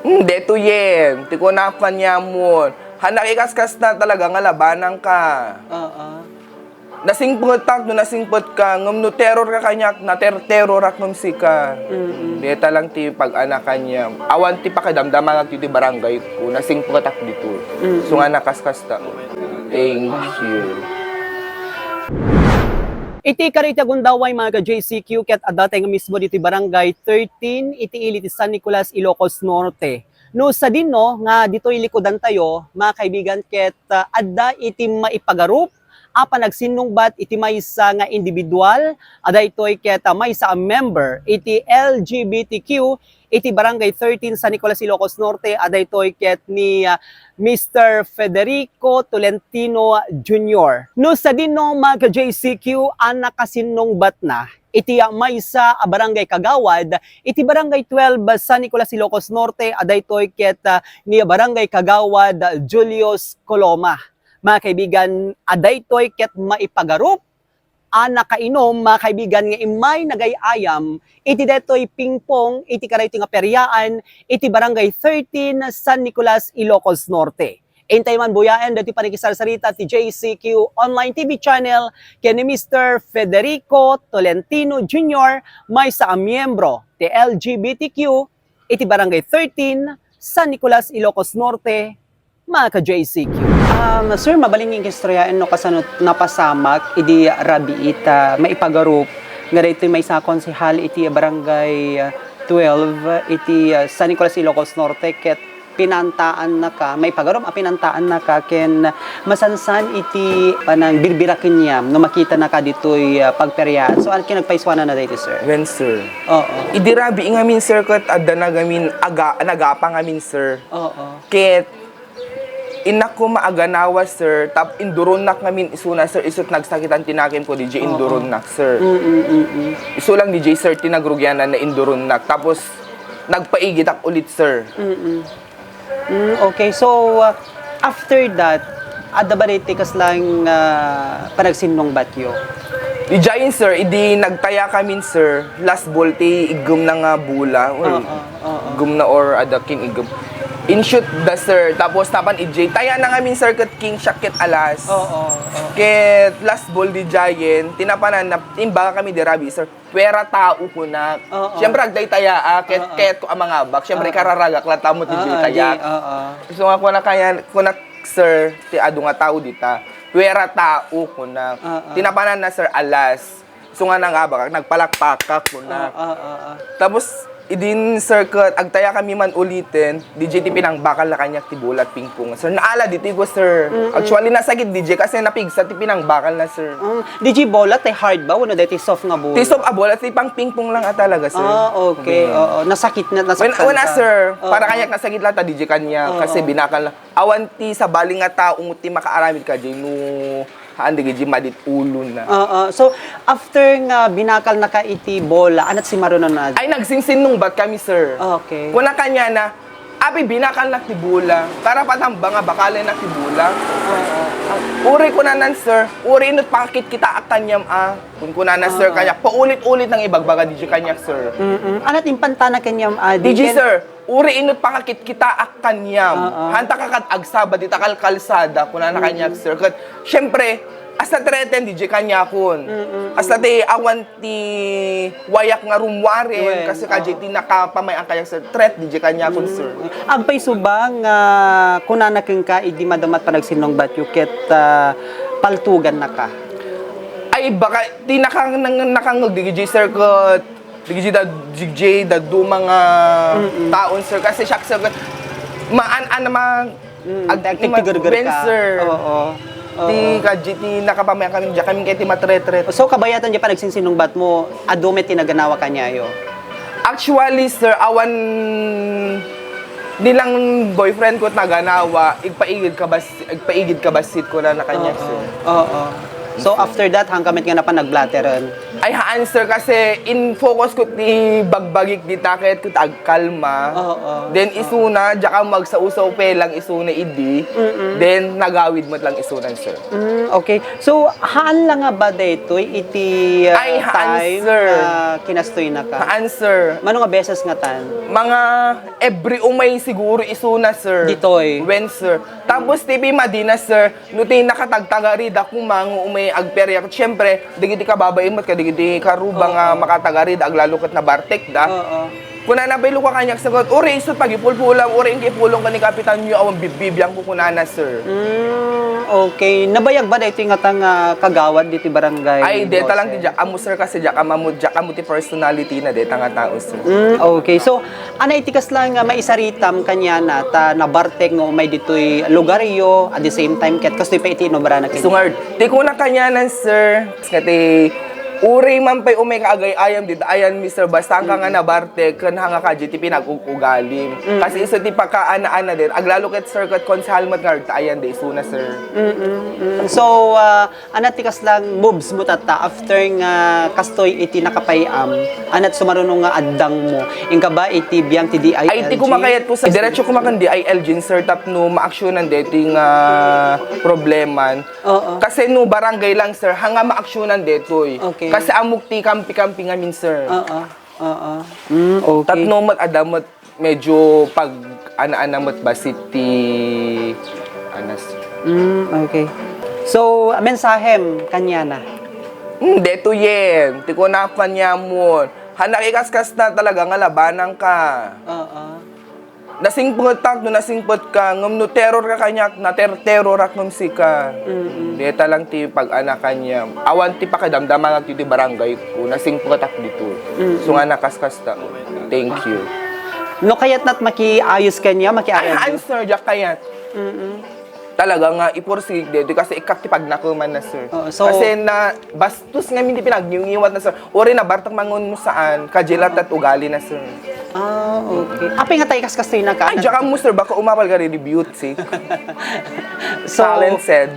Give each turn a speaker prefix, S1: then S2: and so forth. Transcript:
S1: Hindi to yen. Ti ko na kanya mo. Hanak ikaskas na talaga nga labanan ka. Nasingputak no nasingput ka ngum no terror ka kanyak na terror ak ngum sika. Deta lang ti pag-anak kanya. Awan ti pakadamdaman ak ti barangay ko nasingputak dito. So nga nakaskas ta. Thank you.
S2: Iti karita gundaway mga ka-JCQ ket adatay nga mismo dito barangay 13 iti ili ti San Nicolas, Ilocos Norte. No sa dinno nga dito ilikodan tayo mga kaibigan ket adda iti maipagarup apa nagsinungbat iti maysa nga individual adaytoy ket maysa a member iti LGBTQ iti barangay 13 San Nicolas, Ilocos Norte adaytoy ket ni Mr. Federico Tolentino Jr. No sa dinno mga JCQ ang nakasinungbat na iti maysa a barangay Kagawad iti barangay 12 San Nicolas, Ilocos Norte adaytoy ket ni barangay Kagawad Julius Coloma. Mga kaibigan, adaytoy ket maipagarup nakainom mga kaibigan nga imay nagayayam iti detoy pingpong iti karayto nga peryaan iti barangay 13 San Nicolas, Ilocos Norte. Intay man buyaen dati panikisarsarita ti JCQ online TV channel ken ni Mr. Federico Tolentino Jr. may sa miyembro ti LGBTQ iti barangay 13 San Nicolas, Ilocos Norte. Mga ka-JCQ. Sir, mabaling yung istoryain no kasanot napasamak idi rabi ita maipagarup nga dito may sa konsehal iti barangay 12 iti San Nicolas, Ilocos Norte ket pinantaan na ka may pagarup pinantaan na ka ken masansan iti panang birbiraken niya no makita na ka ditoy pagperyaan. So ano kinagpaiswanan na dito sir?
S1: When sir?
S2: Oo.
S1: Idi rabi ngamin sir ket adda nagamin nagapa ngamin sir.
S2: Oo.
S1: Ket inak ko maaganawa sir tap induron nak ngamin isuna sir isut nagsakitan tinakin ko DJ induron nak sir. Isu lang DJ sir tinagrugyanan na induron nak tapos nagpaigit ak ulit sir.
S2: Okay, so after that adda ba dito kas lang panagsinong batyo?
S1: Dijayin sir, idi nagtaya kamin sir last ball ti igum na nga bula or igum na or adaking igum. In-shoot the sir, tapos tapan EJ. Taya na ngamin sir ket king shakit alas. Ket last ball di Giant, tinapanan na timba kami di rabi sir. Pwera tao ko na. Siyempre agday taya ket ko ang mga bak. Siyempre kararagak la tamo di taya. So nga ko na kaya ko na sir, ti adu nga tao dita. Pwera tao ko na. Tinapanan na sir alas. So nga nang abak nagpalakpakak ko na. Tapos idin sir ket agtaya kami man ulitin DJ ti pinang bakal na kanyak ti bulat pingpong sir naala dito ko sir actually nasagid DJ kasi napigsa ti pinang bakal na sir
S2: DJ bola ti hard ba wala dati soft nga bola
S1: ti soft a bola ti pang pingpong lang talaga sir
S2: okay nasakit na
S1: una sir para kanyak nasagid lang ta DJ kanya kasi binakal na awan ti sa baling nga taong ti makaaramid ka DJ no andi gid madit ulo na.
S2: So after nga binakal na ka iti bola, anat si Maruno na?
S1: Ay nagsinsinungbat kami sir.
S2: Okay.
S1: Kuna kanya na abi binakal na ti bola. Para patamba nga bakalay na ti bola. Uri ko na nan sir. Uri inot pakit kita akanyam Kun kuna na sir kanya paulit-ulit nang ibagbaga DJ kanya sir.
S2: Anat impanta na kanyam
S1: DJ sir. Uri inot pakakit kita akanyam. Hanta kakat agsaba di takal kalsada kuna na kanya sir. Kat syempre asa treten DJ kanya kun. Asa ti awan ti wayak nga rumwaren kasi kajiti nakapamay ang kaya sir. Threat DJ kanya kun sir.
S2: Agpay subang kuna na ka idi madamat pa nagsinong batyo ket paltugan na ka.
S1: Ay baka ti nakangag DJ sir kat DJ da do mga taon sir kasi siya sir maan namang
S2: agtigar ka.
S1: Sir. Ti kajiti nakapamaya kami diya kami kay ti matretret.
S2: So kabayatan diya pa nagsinsinong bat mo adome tinaganawa kanya yo.
S1: Actually sir awan nilang boyfriend ko naganawa igpaigid ka basit ko na kanya sir.
S2: So after that hangkamit nga na pa nagblatteran.
S1: Ay haan sir kasi in focus ko ti bagbagik di takit ko agkalma.
S2: Oo.
S1: Then isuna jaka magsausaw pe lang isuna idi. Then nagawid mo lang isunan sir.
S2: Okay. So, haan lang nga ba dito iti
S1: Ay, haan,
S2: time
S1: sir.
S2: kinastoy na ka?
S1: Haan sir.
S2: Mano nga beses nga tan?
S1: Mga every umay siguro isuna sir.
S2: Ditoy.
S1: When sir. Tapos TV Madina sir. Nuti nakatagtagarid ako mga umay agperya. Siyempre, digiti ka babae mo digiti karuba nga makatagarid aglalukot na bartek da.
S2: Oo.
S1: Kuna na baylo ka kanyak sagot, uri isot pagipulpulang, uri ang kipulong ka ni Kapitan nyo awang bibibiyang ko kunana sir.
S2: Okay. Nabayag ba dito nga tang kagawad dito barangay?
S1: Ay, deta lang
S2: Jose?
S1: ti amo sir kasi jaka amo ti personality na deta nga tao sir.
S2: Okay. So, anay tikas lang nga maisaritam kanya na ta nabartek nga may ditoy lugaryo at the same time ket kastoy pa iti no barana ket.
S1: Sungard, di ko na kanyanan sir. Kati uri man pa'y umay kaagay ayam dito ayan Mr. Basta ka nga nabarte kan hanga ka ti pinag-ugalim. Kasi iso ti pagkaana-ana din aglalo ket sir ket konsehal mat nga ayan di isuna sir.
S2: So, anat tikas lang moves mo tata after nga kastoy iti nakapayam. Anat sumarunong nga addang mo. Inka ba iti biyang ti DILG?
S1: Ay, ti kumakayat po sa diretso kumakan DILG sir tap no maaksyonan dito nga probleman.
S2: Oo.
S1: Kasi no barangay lang sir hanga maaksyonan detoy.
S2: Okay.
S1: Kasi amok ti kampi-kampi ngamin sir.
S2: Oo. Oo. Okay.
S1: Tatno mat adamot medyo pag ana-ana mat basit ti anas.
S2: Okay. So, mensahem kanya na.
S1: Deto yen. Ti ko na kanya mo. Hanakikas-kas na talaga nga labanan ka.
S2: Oo.
S1: Nasingpot tak, no nasingpot ka, ngam no terror ka kanyak, na terror ak ngam si ka. Deta lang ti pag-anak kanya. Awan ti pakadamdama nga ti barangay ko, nasingpot ak dito. So nga nakaskas ta. Thank you.
S2: No kayat nat makiayos kanya,
S1: Ay,
S2: makiayos.
S1: answer, jak kayat. Talaga nga, ipursig dito kasi ikak ti pagnakuman na sir.
S2: So-
S1: kasi na, bastos nga hindi pinagngiwat na sir. Uri na, bartak mangun mo saan, kajilat at ugali na sir.
S2: Okay. Apay nga tayo kaskastoy na ka.
S1: Ay, jaka mo sir, baka umapal ka rin, beauty.
S2: So,
S1: Talent said.